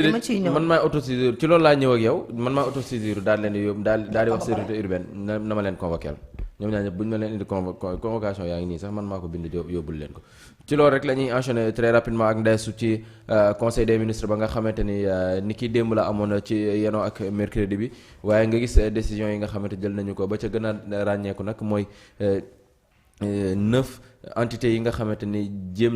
dama ciy ñëw man maay autosaisir ci loolu laa ñëw ak yow man maay autosaisir daal leen di yóbbu daal di wax sécurité urbaine na ma leen convoquer ñoom ñaar ñëpp bu ñu ma leen indi convocation yaa ngi nii sax man maa ko bind yóbbul leen ko. ci loolu rek la ñuy enchaîner très rapidement ak ndeesu ci conseil des ministres ba nga xamante ni ki démb la amoon ci yenoo ak mercredi bi waaye nga gis décision yi nga xamante jël nañu ko ba ca gën a ràññeeku nag mooy 9 entités yi nga xamante ni jël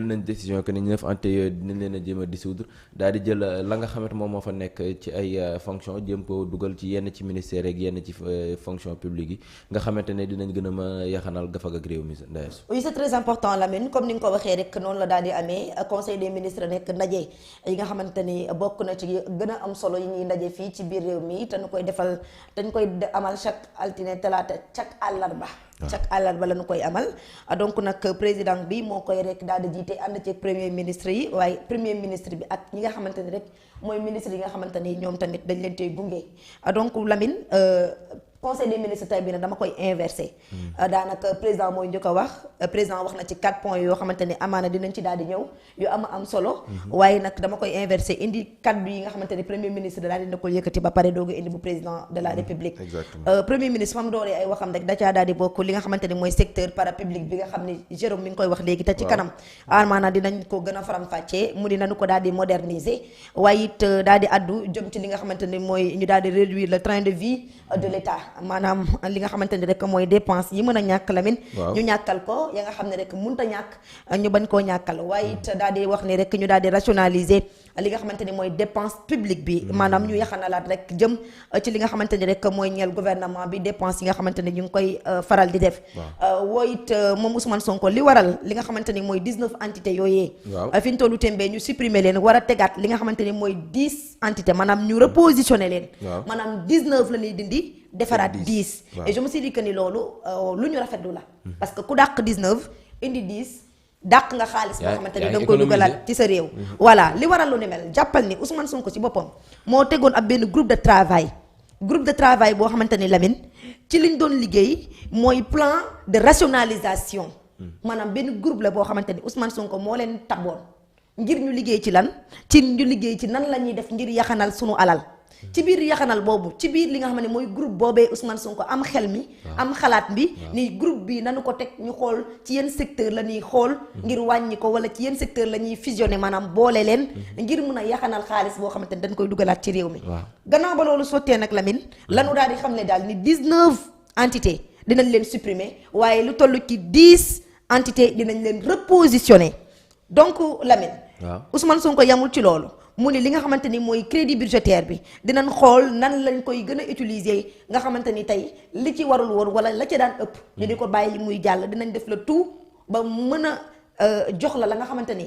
nañ décision que ni 9 entités yooyu dinañ leen a jéem a dissoudre daal di jël la nga xamante moom moo fa nekk ci ay fonction jéem ko dugal ci yenn ci ministère ak yenn ci fonction publique yi nga xamante ne dinañ gën a ma yaxanal gafag ak réew mi Ndeye. oui c'est très important Lamine comme ni nga ko waxee rek noonu la daal di amee conseil des ministres nekk ndaje yi nga xamante ni bokk na ci gën a am solo yi ñuy ndaje fii ci biir réew mi te ñu koy defal dañ koy amal chaque altine talaata chaque àllarba la ñu koy amal donc nag président bi moo koy rek daal di jiite ànd ci premier ministre yi waaye premier ministre bi ak ñi nga xamante ni rek mooy ministre yi nga xamante ni ñoom tamit dañ leen tey gunge donc Lamine conseil des ministres tey bi nag dama koy inversé daanaka président mooy njëkk a wax président wax na ci 4 points yoo xamante ni amaana dinañ ci daal di ñëw yu am solo waaye nag dama koy inversé indi kaddu yi nga xamante ni premier ministre daal dina ko yëkkati ba pare dooga indi bu président de la république premier ministre fam dooree ay waxam rek da caa daal di bokk li nga xamante ni mooy secteur parapublic bi nga xam ne Jérôme mi ngi koy wax léegi te ci kanam amaana dinañ ko gën a faram-fàccee mu di nañu ko daal di moderniser waaye it daal di addu jëm ci li nga xamante ni mooy ñu daal di réduire le train de vie de l'État maanaam li nga xamante ni rek mooy dépense yi mën a ñàkk Lamine ñu ñàkkal ko ya nga xam ne rek mënta ñàkk ñu bañ koo ñàkkal waaye it daal di wax ni rek ñu daal di rationaliser li nga xamante ni mooy dépense publique bi maanaam ñu yaxanalaat rek jëm ci li nga xamante ni rek mooy ñeel gouvernement bi dépense yi nga xamante ni ñu ngi koy faral di def woo it moom Ousmane Sonko li waral li nga xamante ni mooy 19 entités yooyee fi ñu tollu tembe ñu supprimer leen war a tegaat li nga xamante ni mooy 10 entités maanaam ñu repositionner leen maanaam 19 la ñuy dindi defaraat 10 et je me suis dit que ni loolu lu ñu rafetlu la parce que ku dàq 19 indi 10 dàq nga xaalis boo xamante ni da nga koy dugalaat ci sa réew voilà li waral lu ni mel jàppal ni Ousmane Sonko ci boppam moo tegoon ab benn groupe de travail boo xamante ni Lamine ci liñ doon liggéey mooy plan de rationalisation maanaam benn groupe la boo xamante ni Ousmane Sonko moo leen taboon ngir ñu liggéey ci lan ci ñu liggéey ci nan la ñuy def ngir yaxanal sunu alal ci biir yaxanal boobu ci biir li nga xam ne mooy groupe boobee Ousmane Sonko am xel mi am xalaat bi ni groupe bi nanu ko teg ñu xool ci yenn secteur la ñuy xool ngir wàññi ko wala ci yenn secteur la ñuy fusionné maanaam boole leen ngir mun a yaxanal xaalis boo xamante ni dañ koy dugalaat ci réew mi gannaaw ba loolu sottee nag Lamine lanu daal di xam ne daal ni 19 entités dinañ leen supprimer waaye lu toll ci 10 entités dinañ leen repositionner donc Lamine Ousmane Sonko yamul ci loolu mu ni li nga xamante ni mooy crédit budgétaire bi dinañ xool nan lañ koy gën a utiliser nga xamante ni tey li ci warul woon wala la ci daan ëpp ñu di ko bàyyi muy jàll dinañ def le tout ba mën a jox la nga xamante ni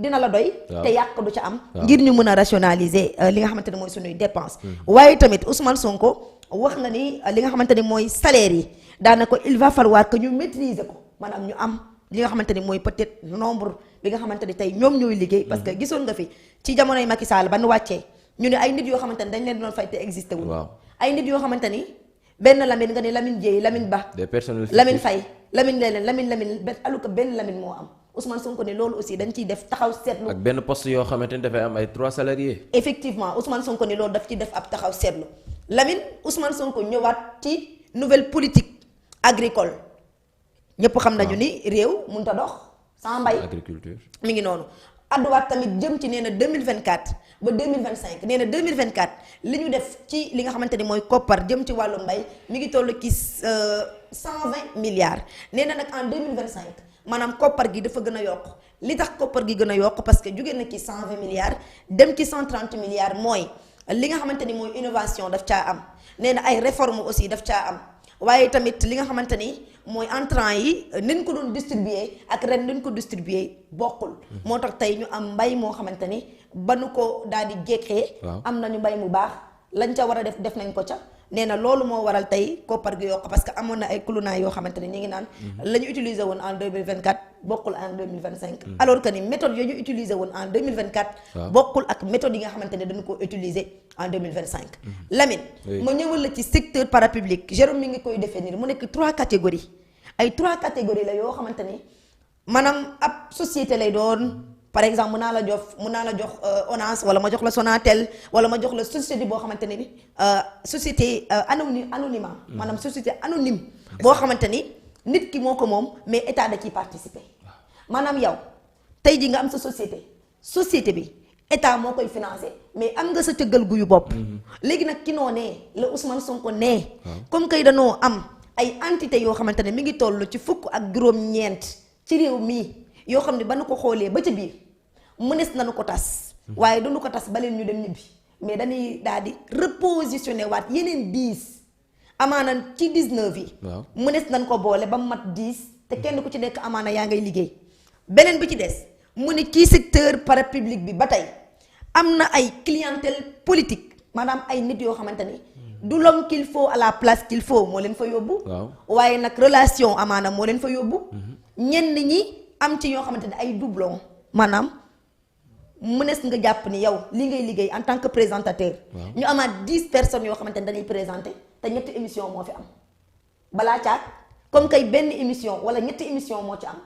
dina la doy te yàq du ca am ngir ñu mën a rationaliser li nga xamante ni mooy suñuy dépense waaye tamit Ousmane Sonko wax na ni li nga xamante ni mooy salaire yi daanaka il va falloir que ñu maîtriser ko maanaam ñu am li nga xamante ni mooy peut-être nombre bi nga xamante ni tey ñoom ñooy liggéey parce que gisoon nga fi ci jamonoy Macky Sall ba nu wàccee ñu ne ay nit yoo xamante ni dañ leen doon fay te existé wul ay nit yoo xamante ni benn Lamine nga ne Lamine Dieye Lamine Ba Lamine Faye Lamine leneen Lamine benn aluka benn Lamine moo am Ousmane Sonko ne loolu aussi dañ ciy def taxaw seetlu ak benn poste yoo xamante ni dafay am ay 3 salariés effectivement Ousmane Sonko ne loolu daf ci def ab taxaw seetlu Lamine Ousmane Sonko ñëwaat ci nouvelle politique agricole ñëpp xam nañu ni réew mënut a dox sans mbay agriculture mi ngi noonu adduwaat tamit jëm ci nee na 2024 ba 2025 nee na 2024 li ñu def ci li nga xamante ni mooy koppar jëm ci wàllu mbay mi ngi toll ci 120 milliards nee na nag en 2025 maanaam koppar gi dafa gën a yokk li tax koppar gi gën a yokk parce que jóge na ci 120 milliards dem ci 130 milliards mooy li nga xamante ni mooy innovation daf caa am nee na ay réforme aussi daf caa am waaye tamit li nga xamante ni mooy entrant yi nañ ko doon distribuer ak ren nañ ko distribuer bokkul moo tax tey ñu am mbay moo xamante ni ba nu ko daal di jekkee am nañu mbay mu baax lañ ca war a def nañ ko ca nee na loolu moo waral tey koppar gi yokk parce que amoon na ay cluna yoo xamante ni ñu ngi naan la ñu utiliser woon en 2024 bokkul en 2025 alors que ni méthode yooyu ñu utiliser woon en 2024 bokkul ak méthode yi nga xamante ne dañu ko utiliser en 2025 Lamine ma ñëwal la ci secteur parapublic Jérôme mi ngi koy définir mu nekk 3 catégories ay 3 catégories la yoo xamante ni maanaam ab société lay doon par exemple mun naa la jox ONAS wala ma jox la Sonatel wala ma jox la société boo xamante ne ni société anonymat maanaam société anonyme boo xamante ni nit ki moo ko moom mais état da ciy participer maanaam yow tey ji nga am sa société bi état moo koy financé mais am nga sa cëggal guyu bopp léegi nag ki noo nee la Ousmane Sonko nee comme kay danoo am ay entité yoo xamante ne mi ngi toll ci fukk ak juróom-ñeent ci réew mii yoo xam ne ba nu ko xoolee ba ca biir mënees nañu ko tas waaye duñu ko tas ba leen ñu dem ñibbi mais dañuy daal di repositionné waat yeneen 10 amaana ci 19 yi mënees nañ ko boole ba mu mat 10 te kenn ku ci nekk amaana yaa ngay liggéey beneen bi ci des mu ne ci secteur parapublic bi ba tey am na ay clientèle politique maanaam ay nit yoo xamante ni du l'homme qu'il faut à la place qu'il faut moo leen fa yóbbu waaye nag relation amaana moo leen fa yóbbu ñenn ñi am ci yoo xamante ne ay doublon maanaam mënees nga jàpp ni yow li ngay liggéey en tant que présentateur ñu amaat 10 personnes yoo xamante ne dañuy présenter te ñetti émission moo fi am balaa caag comme kay benn émission wala ñetti émission moo ci am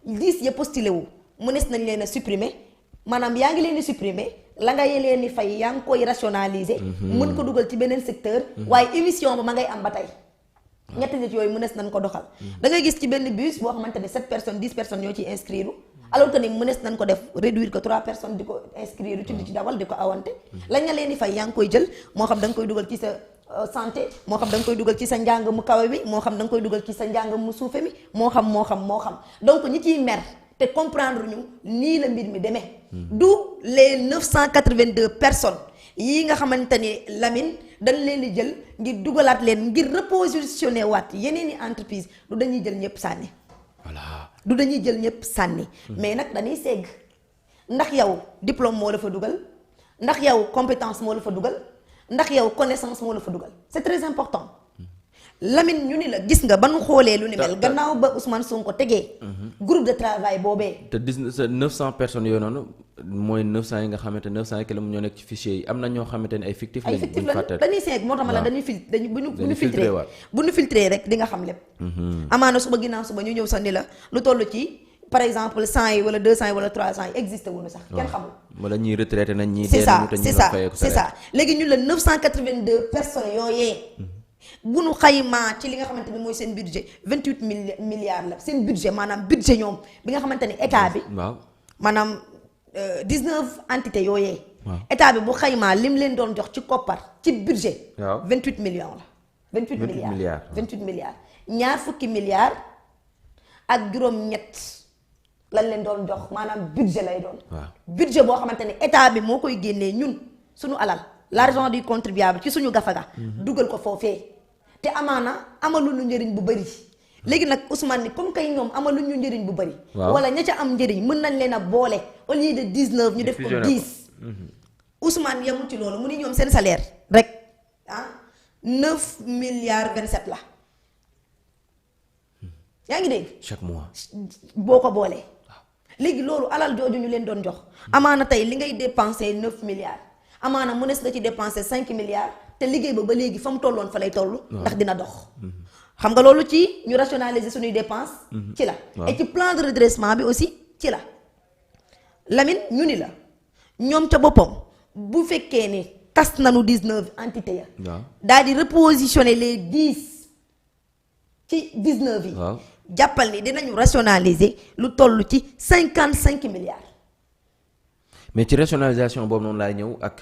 10 ya postulé wu mënees nañ leen a supprimer maanaam yaa ngi leen di supprimer la nga leen di fay yaa ngi koy rationaliser mën ko dugal ci beneen secteur waaye émission ba ma ngay am ba tey ñetti nit yooyu mënees nañ ko doxal da ngay gis ci benn bus boo xamante ne 7 personnes 10 personnes ñoo ciy inscrire alors que ni mënees nañ ko def réduire que 3 personnes di ko inscrire ci di ci dawal di ko awante lañ nga leen di fay yaa ngi koy jël moo xam da nga koy dugal ci sa santé moo xam da nga koy dugal ci sa njàng mu kawe bi moo xam da nga koy dugal ci sa njàng mu suufe mi moo xam donc ñi ciy mer te comprendre ñu nii la mbir mi demee du les 982 personnes yii nga xamante ni Lamine dañ leen di jël ngir dugalaat leen ngir repositionner waat yeneen i entreprise du dañuy jël ñëpp sànni du dañuy jël ñëpp sànni mais nag dañuy segg ndax yow diplôme moo la fa dugal ndax yow compétence moo la fa dugal ndax yow connaissance moo la fa dugal c'est très important Lamine ñu ni la gis nga ba nu xoolee lu ni mel gannaaw ba Ousmane Sonko tegee groupe de travail boobee te 900 personnes yooyu noonu mooy 900 yi nga xamante 900 yi kële ñoo nekk ci fichier yi am na ñoo xamante ne ay fictif lañu dañuy seeg moo tax ma la dañuy bu ñu filtré rek di nga xam lépp amaana suba ginnaaw suba ñu ñëw sax ni la lu toll ci par exemple 100 yi wala 200 yi wala 300 yi existé wuñu sax kenn xamul wala ñuy retraité nañ ñi c'est ça léegi ñu la 982 personnes yooyee bu nu xaymaa ci li nga xamante ni mooy seen budget 28 milliards la seen budget maanaam budget ñoom bi nga xamante ni état bi maanaam 19 entités yooyee état bi bu xaymaa lim leen doon jox ci koppar ci budget 28 millions la 28 milliards ñaar fukki milliards ak juróom-ñett lañ leen doon jox maanaam budget lay doon budget boo xamante ni état bi moo koy génnee ñun suñu alal l'argent du contribuable ci suñu gafaga dugal ko foofee te amaana amaluñu njëriñ bu bëri léegi nag Ousmane ni comme kay ñoom amaluñu njëriñ bu bëri wala ña ca am njëriñ mën nañ leen a boole au lieu de 19 ñu def ko 10 Ousmane yemul ci loolu mu ni ñoom seen salaire rek 9 milliards 27 la yaa ngi dégg chaque mois boo ko boolee léegi loolu alal jooju ñu leen doon jox amaana tey li ngay dépenser 9 milliards amaana mënees nga ci dépenser 5 milliards te liggéey ba léegi fa mu tolloon fa lay toll ndax dina dox xam nga loolu ci ñu rationaliser suñuy dépense ci la et ci plan de redressement bi aussi ci la Lamine ñu ni la ñoom ca boppam bu fekkee ni tas nanu 19 entités ya daal di repositionner les 10 ci 19 yi jàppal ni dinañu rationaliser lu toll ci 55 milliards mais ci rationalisation boobu noonu laay ñëw ak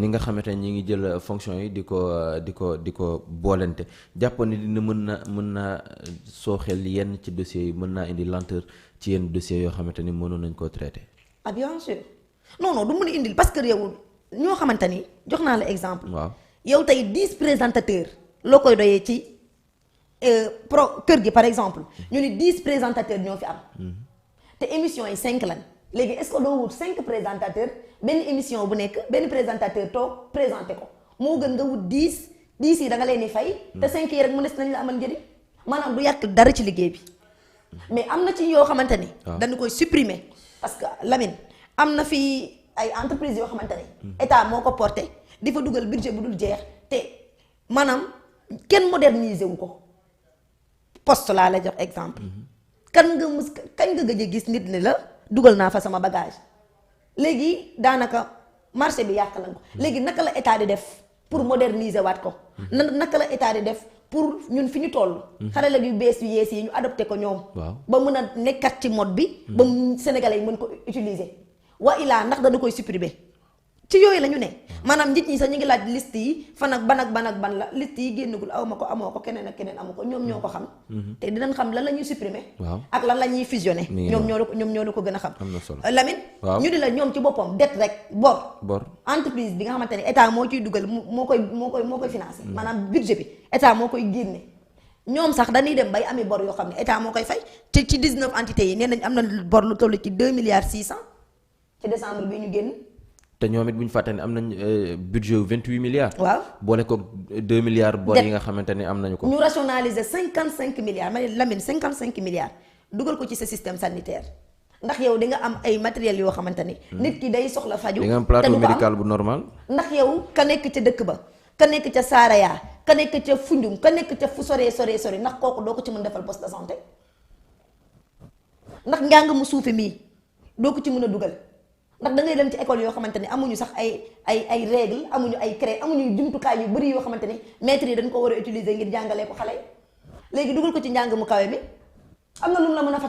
ni nga xamante ne ñi ngi jël fonction yi di ko boolente jàpp ni dina mën na sooxel yenn ci dossiers yi mën naa indi lenteur ci yenn dossiers yoo xamante ni mënoon nañ koo traité. ah bien sûr non du mën a indil parce que yow ñoo xamante ni jox naa la exemple. waaw yow tey 10 présentateurs loo koy doyee ci kër gi par exemple ñu ni 10 présentateurs ñoo fi am. te émission yi 5 lan. léegi est-ce que doo wut 5 présentateurs benn émission bu nekk benn présentateur toog présenté ko moo gën nga wut 10 yi da nga leen di fay. te 5 yi rek mu des nañ la amal njëriñ maanaam du yàq dara ci liggéey bi mais am na ci yoo xamante ni. dañu koy supprimer parce que Lamine am na fi ay entreprises yoo xamante ni. état moo ko porté di fa dugal budget bu dul jeex te maanaam kenn moderniser wu ko poste laa la jox exemple. kañ nga gëj a gis nit ni la. dugal naa fa sama bagage léegi daanaka marché bi yàq lañ ko léegi naka la état di def pour moderniser waat ko naka la état di def pour ñun fi ñu toll xarala yu bees yu yees yi ñu adopté ko ñoom ba mën a nekkat ci mode bi ba sénégalais yi mën ko utiliser wa ilaa ndax dañu koy supprimer ci yooyu la ñu ne maanaam nit ñi sax ñu ngi laaj liste yi fan ak ban la liste yi génnagul aw ma ko amoo ko keneen ak keneen amu ko ñoom ñoo ko xam te dinañ xam lan la ñuy supprimer ak lan la ñuy fusionner ñoom ñoo la ko gën a xam Lamine ñu di la ñoom ci boppam det rek bor entreprise bi nga xamante ne état moo ciy dugal moo koy financer maanaam budget bi état moo koy génne ñoom sax dañuy dem bay ami bor yoo xam ne état moo koy fay te ci 19 entités yi nee nañ am na bor lu toll ci 2 milliards 600 ci décembre bi ñu génn te ñoom it bu ñu fàtte ne am nañ budget yu 28 milliards. waaw boole ko 2 milliards. bor yi nga xamante ne am nañu ko. ñu rationaliser 55 milliards ma ne Lamine 55 milliards dugal ko ci sa système sanitaire ndax yow di nga am ay matériels yoo xamante ni. nit ki day soxla faju di nga am plateau médical bu normal. ndax yow ka nekk ca dëkk ba ka nekk ca Saraya ka nekk ca Foundiougne ka nekk ca fu sore ndax kooku doo ko ci mën defal poste de santé ndax njàng mu suufi mii doo ko ci mën a dugal. ndax da ngay dem ci école yoo xamante ni amuñu sax ay règle amuñu ay cré amuñu jumtukaay yu bëri yoo xamante ni maîtres yi dañ ko war a utiliser ngir jàngalee ko xale yi léegi dugal ko ci njàng mu kawe mi am na lu mu la mën a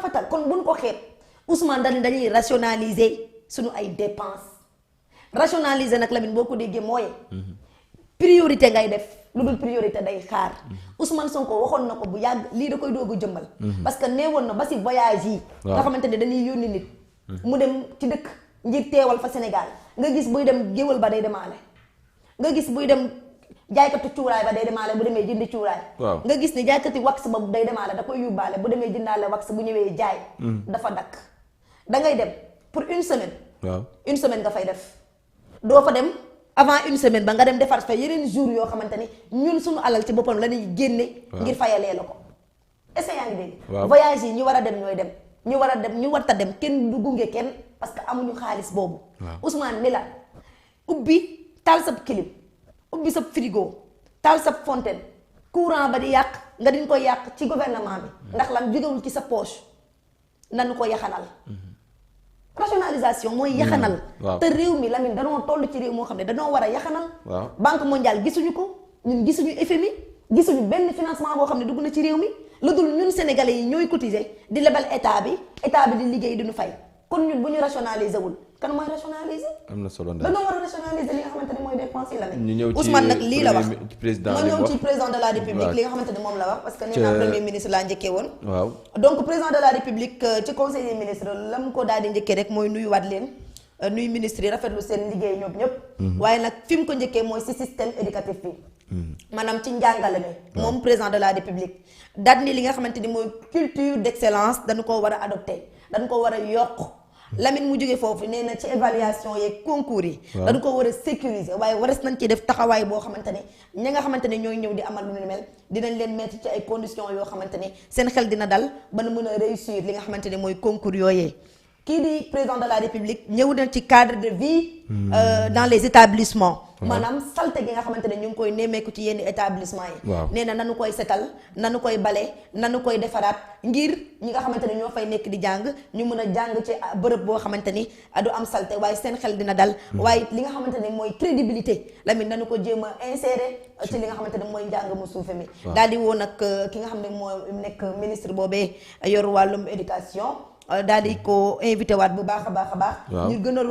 fattal kon buñ ko xeeb Ousmane dañuy rationaliser suñu ay dépenses rationaliser nag Lamine boo ko déggee mooy priorité ngay def lu dul priorité day xaar Ousmane Sonko waxoon na ko bu yàgg lii da koy doogu jëmmal parce que neewoon na ba si voyage yi nga xamante ne dañuy yónni nit mu dem ci dëkk ngir teewal fa Sénégal nga gis buy dem géwal ba day demaale nga gis buy dem jaaykatu cuuraay ba day demaale bu demee jëndi cuuraay nga gis ni jaaykati wax ba day demaale da koy yóbbaale bu demee jëndaale wax bu ñëwee jaay dafa dakk da ngay dem pour une semaine nga fay def doo fa dem avant une semaine ba nga dem defar fa yeneen jour yoo xamante ni ñun suñu alal ci boppam la ñuy génne ngir fayalee la ko est-ce que yaa ngi dégg voyage yi ñu war a dem ñooy dem ñu warta dem kenn du gunge kenn parce que amuñu xaalis boobu Ousmane ni la ubbi taal sab clim ubbi sab frigo taal sab fontaine courant ba di yàq nga diñ koy yàq ci gouvernement bi ndax lan jógewul ci sa poche nanu ko yaxanal rationalisation mooy yaxanal te réew mi Lamine danoo toll ci réew moo xam ne danoo war a yaxanal banque mondiale gisuñu ko ñun gisuñu FMI gisuñu benn financement boo xam ne dugg na ci réew mi lu dul ñun sénégalais yi ñooy cotiser di lebal état bi di liggéey di ñu fay kon ñun bu ñu rationaliser wul kan mooy rationaliser am na solo danoo war a rationaliser li nga xamante ne mooy dépense yi la ñu ñëw ci Ousmane nag lii la wax président ma ñëw ci président de la république li nga xamante ne moom la wax parce que nee naa premier ministre laa njëkkee woon donc président de la république ci conseil des ministres la mu ko daal di njëkkee rek mooy nuyuwaat leen nuyu ministre yi rafetlu seen liggéey ñoom ñëpp waaye nag fi mu ko njëkkee mooy si système éducatif bi maanaam ci njàngale mi moom président de la république daal ni li nga xamante ni mooy culture d'excellence dañu ko war a adopté dañu ko war a yokk Lamine mu jógee foofu nee na ci évaluation yeeg concours yi dañu ko war a sécuriser waaye wares nañ ci def taxawaay boo xamante ne ñi nga xamante ne ñooy ñëw di amal lu ni mel dinañ leen mettre ci ay conditions yoo xamante ne seen xel dina dal ba na mën a réussir li nga xamante ne mooy concours yooyee kii di président de la république ñëw na ci cadre de vie dans les établissements maanaam salte gi nga xamante ne ñu ngi koy nemmeeku ci yenn établissement yi nee na nanu koy setal nanu koy bale nanu koy defaraat ngir ñi nga xamante ne ñoo fay nekk di jàng ñu mën a jàng ci bërëb boo xamante ni du am salte waaye seen xel dina dal waaye li nga xamante ne mooy crédibilité Lamine nanu ko jéem a insérer ci li nga xamante ne mooy njàng mu suufe mi daal di woo nag ki nga xam ne moo nekk ministre boobee yor wàllum éducation daal di ko invité waat bu baax a baax ñu gën a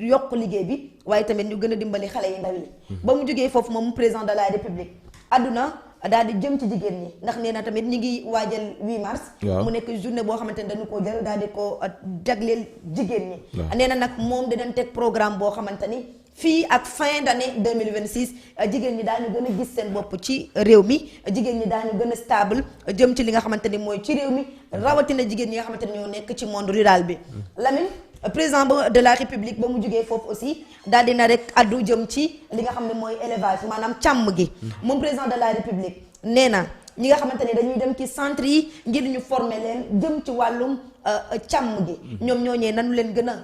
yokk liggéey bi waaye tamit ñu gën a dimbali xale yi ndaw yi ba mu jógee foofu moom président de la république àdduna daal di jëm ci jigéen ñi ndax nee na tamit ñi ngi waajal 8 mars mu nekk journée boo xamante ne dañu ko jël daal di ko jagleel jigéen ñi nee na nag moom dinañ teg programme boo xamante ni fii ak fin d'année 2026 jigéen ñi daañu gën a gis seen bopp ci réew mi jigéen ñi daañu gën a stable jëm ci li nga xamante ni mooy ci réew mi rawatina jigéen ñi nga xamante ni ñoo nekk ci monde rural bi Lamine président de la république ba mu jógee foofu aussi daal dina rek addu jëm ci li nga xam ne mooy élevage maanaam càmm gi moom président de la république nee na ñi nga xamante ne dañuy dem ci centre yi ngir ñu former leen jëm ci wàllum càmm gi ñoom ñooñee nanu leen gën a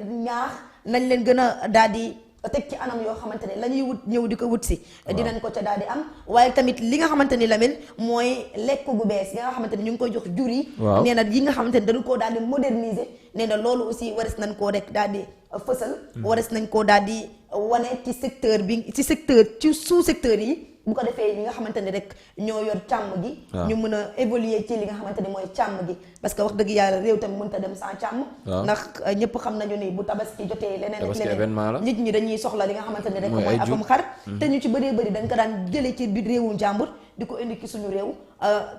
ñaax nañ leen gën a daal di teg ci anam yoo xamante ne la ñuy wut ñëw di ko wut si dinañ ko ca daal di am waaye tamit li nga xamante ni Lamine mooy lekk gu bees nga xamante ni ñu ngi koy jox jur yi nee na yi nga xamante ni dañu koo daal di moderniser nee na loolu aussi wares nañ koo rek daal di fësal wares nañ koo daal di wane ci secteur bi ci secteur ci sous secteur yi bu ko defee ñi nga xamante ni rek ñoo yor càmm gi ñu mën a évoluer ci li nga xamante ni mooy càmm gi parce que wax dëgg yàlla réew tamit mënta dem sans càmm ndax ñëpp xam nañu ni bu tabaski jotee leneen ak leneen nit ñi dañuy soxla li nga xamante ni rek mooy akum xar te ñu ci bëree bëri dañ ko daan jëlee ci biir réewu njàmbur di ko indi ci suñu réew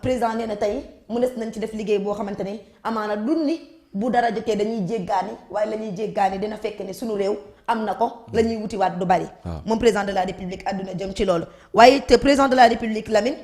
président nee na tey mënees nañ ci def liggéey boo xamante ni amaana dun ni bu dara jotee dañuy jéggaani waaye la ñuy jéggaani dina fekk ni suñu réew am na ko la ñuy wutiwaat du bari moom président de la république àdduna jëm ci loolu waaye te président de la république Lamine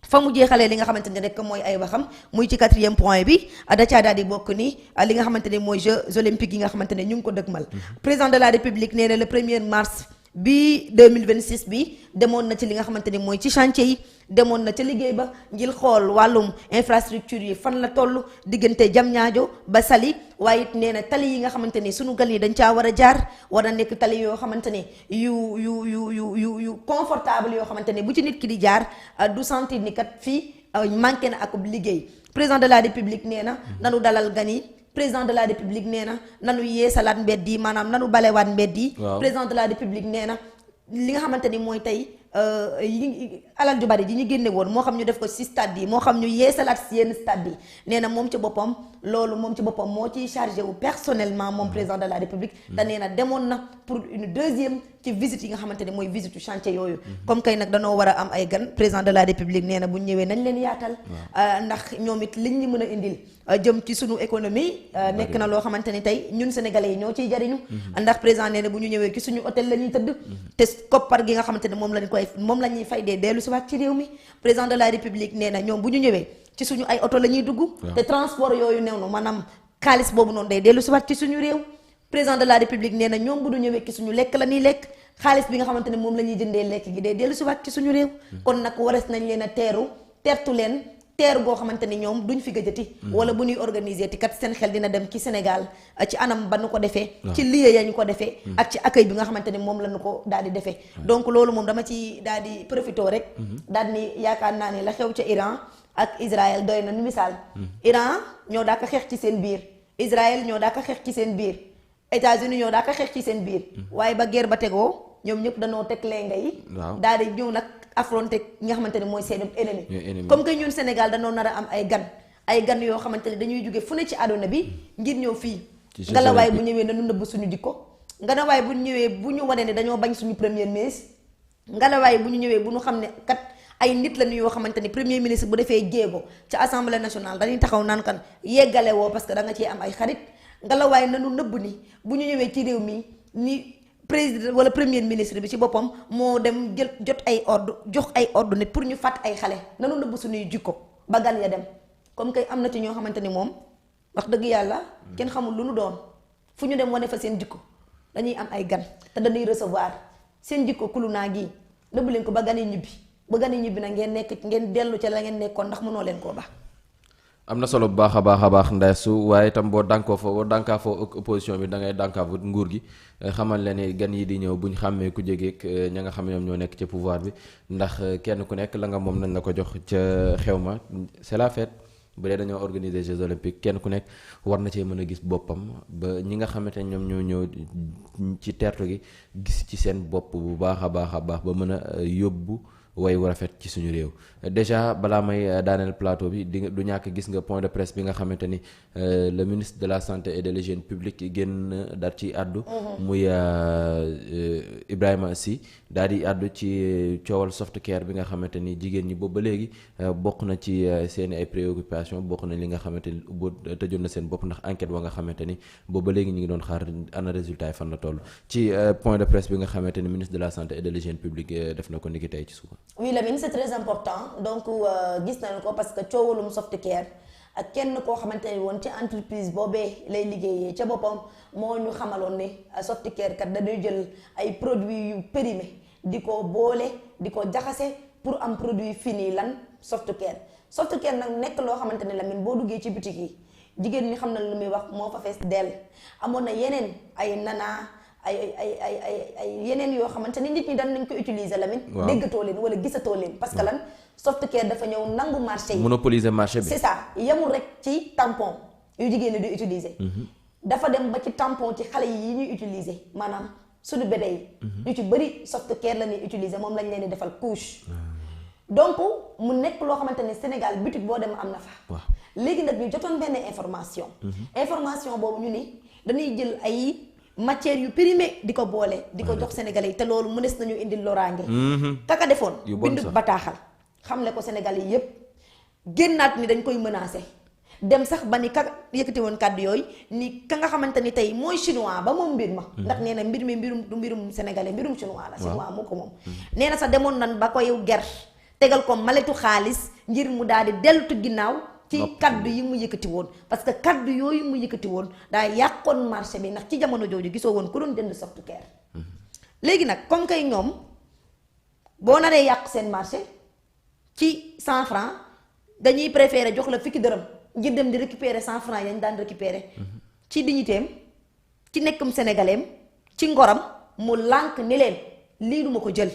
fa mu jeexalee li nga xamante ni rek mooy ay waxam muy ci 4e point bi da caa daal di bokk ni li nga xamante ne mooy Jeux olympiques yi nga xamante ne ñu ngi ko dëgmal président de la république nee na le 1er mars bi 2026 bi demoon na ci li nga xamante ni mooy ci chantier yi demoon na ca liggéey ba ngir xool wàllum infrastructure yi fan la toll diggante Diamniadio ba Saly waaye it nee na tali yi nga xamante ni sunu gan yi dañ caa war a jaar war a nekk tali yoo xamante ni yu confortable yoo xamante ni bu ci nit ki di jaar du sentir ni kat fii manqué na akub liggéey président de la république nee na nanu dalal gan yi président de la république nee na nanu yeesalaat mbedd yi maanaam nanu balewaat mbedd yi président de la république nee na li nga xamante ni mooy tey alal ju bari ji ñu génne woon moo xam ñu def ko ci stade yi moo xam ñu yeesalaat ci yenn stade yi nee na moom ci boppam loolu moom ci boppam moo ciy chargé wu personnellement moom président de la république te nee na demoon na pour une deuxième ci visite yi nga xamante ne mooy visite chantier yooyu comme kay nag danoo war a am ay gan président de la république nee na bu ñëwee nañ leen yaatal ndax ñoom it liñ ñu mën a indil jëm ci sunu économie nekk na loo xamante ni tey ñun sénégalais yi ñoo ciy jariñu ndax président nee na bu ñu ñëwee ci suñu hôtel la ñuy tëdd te koppar gi nga xamante ne moom la ñuy fay dee dellu si waat ci réew mi président de la république nee na ñoom bu ñu ñëwee ci suñu ay oto la ñuy dugg te transport yooyu new na maanaam xaalis boobu noonu day dellu si waat ci suñu réew président de la république nee na ñoom bu ñu ñëwee ci suñu lekk la ñuy lekk xaalis bi nga xamante ne moom la ñuy jëndee lekk gi day dellu si waat ci suñu réew kon nag wares nañ leen a teertu leen teeru goo xamante ni ñoom duñ fi gëjati wala bu ñuy organiser ti kat seen xel dina dem ci Sénégal ci anam ba nu ko defee ci lieu ya ñu ko defee ak ci accueil bi nga xamante ni moom la ñu ko daal di defee donc loolu moom dama ci daal di profité rek daal ni yaakaar naa ne la xew ca Iran ak Israël doy na ni misaal Iran ñoo daa ko xeex ci seen biir Israël ñoo daa ko xeex ci seen biir États-Unis ñoo daa ko xeex ci seen biir waaye ba guerre ba tegoo ñoom ñëpp dañoo teg lenga yi daal di ñëw nag affronté nga xamante ne mooy seen ennemi comme que ñun Sénégal dañoo nar a am ay gan yoo xamante ne dañuy jóge fu ne ci àdduna bi ngir ñëw fii ngelawaay bu ñëwee nañu nëbb suñu jikko ngelawaay bu ñëwee bu ñu wane ne dañoo bañ suñu premier ministre ngelawaay bu ñu ñëwee bu ñu xam ne kat ay nit lañu yoo xamante ni premier ministre bu defee jéego ci assemblée nationale dañuy taxaw naan kan yeggale woo parce que da nga cee am ay xarit ngelawaay nañu nëbb ni bu ñu ñëwee ci réew mi ni président wala premier ministre bi ci boppam moo dem jot ay ordre jox ay ordre nit pour ñu fàtt ay xale nanu nëbb suñuy jikko ba gan ya dem comme kay am na ci ñoo xamante ni moom wax dëgg yàlla kenn xamul lu nu doon fu ñu dem wane fa seen jikko dañuy am ay gan te dañuy recevoir seen jikko kulu naa gi nëbb leen ko ba gan yi ñibbi ba gan yi ñibbi nag ngeen dellu ca la ngeen nekkoon ndax mënoo leen koo baax. am na solo bu baax a baax Ndeysu waaye itam boo dànkaafoo opposition bi da ngay dànkaafu nguur gi xamal leen ni gan yi di ñëw bu ñu xàmmee ku jegeek ña nga xam ñoom ñoo nekk ca pouvoir bi ndax kenn ku nekk la nga moom nañ la ko jox ca xew ma c'est la fête bu dee dañoo organiser Jeux olympiques kenn ku nekk war na cee mën a gis boppam ba ñi nga xamante ne ñoom ñoo ñëw ci teertu gi gis ci seen bopp bu baax a baax ba mën a yóbbu way wu rafet ci suñu réew déjà balaa may daaneel plateau bi du ñàkk gis nga point de presse bi nga xamante ni le ministre de la santé et de l'hygiène publique génn daal ci àddu muy Ibrahima Sy daal di àddu ci coowal soft care bi nga xamante ni jigéen ñi boobu ba léegi bokk na ci seen ay préoccupation bokk na li nga xamante ni ubbo tëjoon na seen bopp ndax enquête wa nga xamante ni boobu ba léegi ñu ngi doon xaar ana résultat yi fan la toll ci point de presse bi nga xamante ni ministre de la santé et de l'hygiène publique def na ko niki tey ci suba. Oui Lamine, c'est très important donc gis nañu ko parce que coowalum soft care ak kenn koo xamante ne woon ci entreprise boobee lay liggéeyee ca boppam moo ñu xamaloon ne soft care kat dañuy jël ay produits yu périmés di ko boole di ko jaxase pour am produit fini lan soft care nag nekk loo xamante ne Lamine boo duggee ci boutique yi jigéen ñi xam na lu muy wax moo fa fees dell amoon na yeneen ay nana ay yeneen yoo xamante ni nit ñi dan nañ ko utiliser Lamine. déggatoo leen wala gisatoo leen parce que lan Softcare dafa ñëw nangu marché yi. monopoliser marché bi. c'est ça yemul rek ci tampon yu jigéen ñi di utiliser. dafa dem ba ci tampon ci xale yi ñuy utiliser maanaam suñu bébé yi. ñu ci bëri Softcare la ñuy utiliser moom lañ leen di defal couche. donc mu nekk loo xamante ne Sénégal boutique boo dem am na fa. léegi nag ñu jotoon benn information. information boobu ñu ni dañuy jël ay matières yu périmées di ko boole. di ko jox Sénégalais yi te loolu mënees nañu indil loraange. kaka defoon bindu bataaxal. xamle ko Sénégalais yi yépp génnaat ni dañ koy menacer. dem sax ba ni ka yëkkati woon kàddu yooyu ni ka nga xamante ni tey mooy chinois ba moom mbir ma. ndax nee na mbir mi du mbirum sénégalais mbirum chinois la. chinois moo ko moom. nee na sax demoon nan ba koy ger tegal ko maletu xaalis ngir mu daal di deltu ginnaaw. ci kaddu yi mu yëkkati woon parce que kaddu yooyu mu yëkkati woon daa yàqoon marché bi ndax ci jamono jooju gisoo woon ku doon jënd Softcare. léegi nag comme kay ñoom boo naree yàq seen marché ci 100 francs dañuy préférer jox la fukki dërëm ngir dem di récupérer 100 francs yañ daan récupérer. ci dignitéem ci nekkum sénégalais ci ngoram mu lànk ni leen lii duma ko jël.